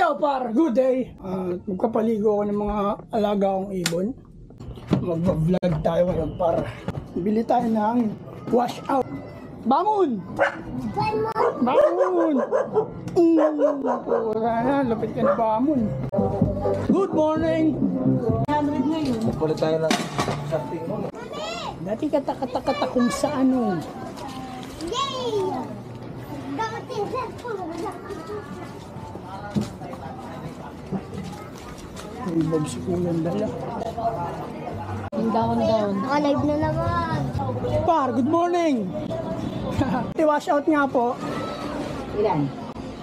Yo par, good day! Magkapaligo ako ng mga alaga akong ibon. Mag-vlog tayo ngayon par. Bili tayo ng wash out. Bangon! Bangon! Lapit ka na bangon. Good morning! 100 ngayon. Kulit tayo lang something mo. Dati kata kung sa ano. Yay! Dapatin sa May bag si Kuya dala. down. Naka-live na naman. Par, good morning! Wash out nga po. Ilan?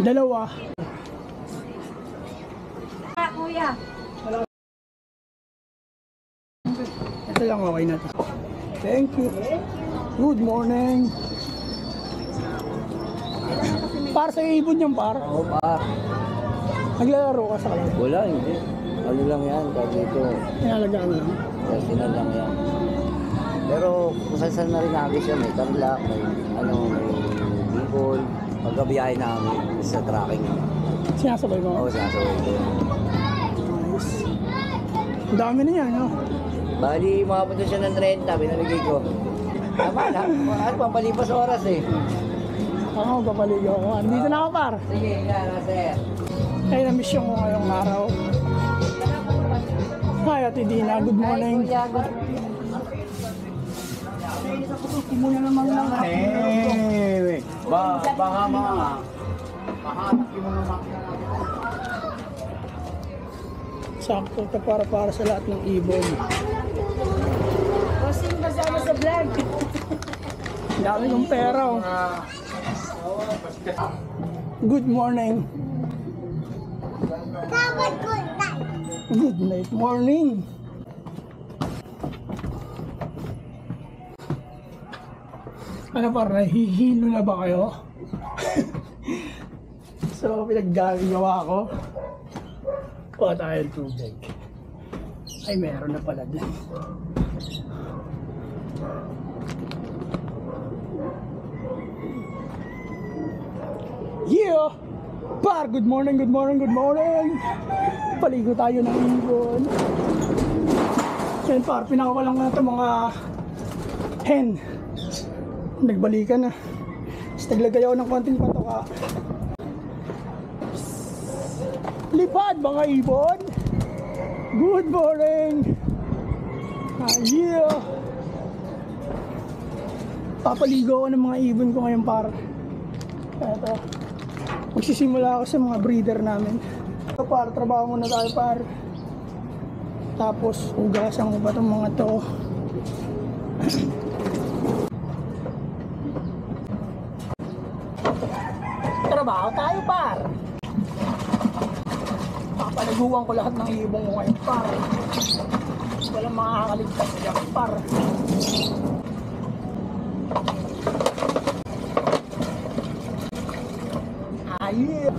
Dalawa. Kuya. Ito lang, okay na to. Thank you. Good morning. Par, sa ibon yung par. Oo pa. Naglalaro ka sa kanya. Wala, hindi. Ano lang yan, kahit dito. Inalagaan mo lang. Personal lang yan. Pero kung saan na rin namin siya, may tarlac, may may bicol. Pagkabiyahe namin sa tracking. Sinasabay mo? Oo, sinasaway ko. Nice. Ang dami na yan, no? Bali, makapunta siya ng 30, binamigay ko. Tama na, ano pang palipas oras eh. Ako, papaligo ako. Dito na ako, par. Sige, yan, sir. Ay, na-miss yung ko ngayong araw. Hi, Ate Dina. Good morning. Muna naman lang. Baka mga mahanap yung mga makina. Sakto ka para sa lahat ng ibon. Posting kasama sa vlog. Ang dami kong pera, oh. Good morning. Dapat good night. Good night morning. Ano par, nahihilo na ba kayo? So, pinaggagawa ko. Kuha tayo ng tubig. Ay, meron na pala din. Yeah! Par, good morning, good morning, good morning! Paligo tayo ng ibon. Yan par, pinakawalan ko na ito mga hen. Nagbalikan na. Tapos naglagay ako ng konting patoka. Lipad mga ibon! Good morning! Yeah! Papaligo ako ng mga ibon ko ngayon par. Eto. Magsisimula ako sa mga breeder namin. So par, trabaho muna tayo par. Tapos hugasan ko pa itong mga to. Trabaho tayo par. Papalaguan ko lahat ng ibong ko ngayon par. Walang makakaligtas siya par. Yeah.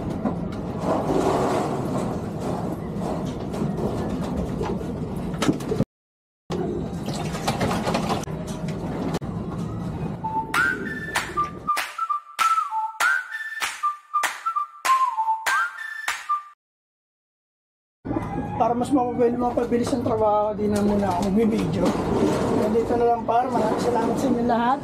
Para mas mapabilis ang trabaho, di na muna ako mag-video. Dito na lang par, maraming salamat sa inyo lahat.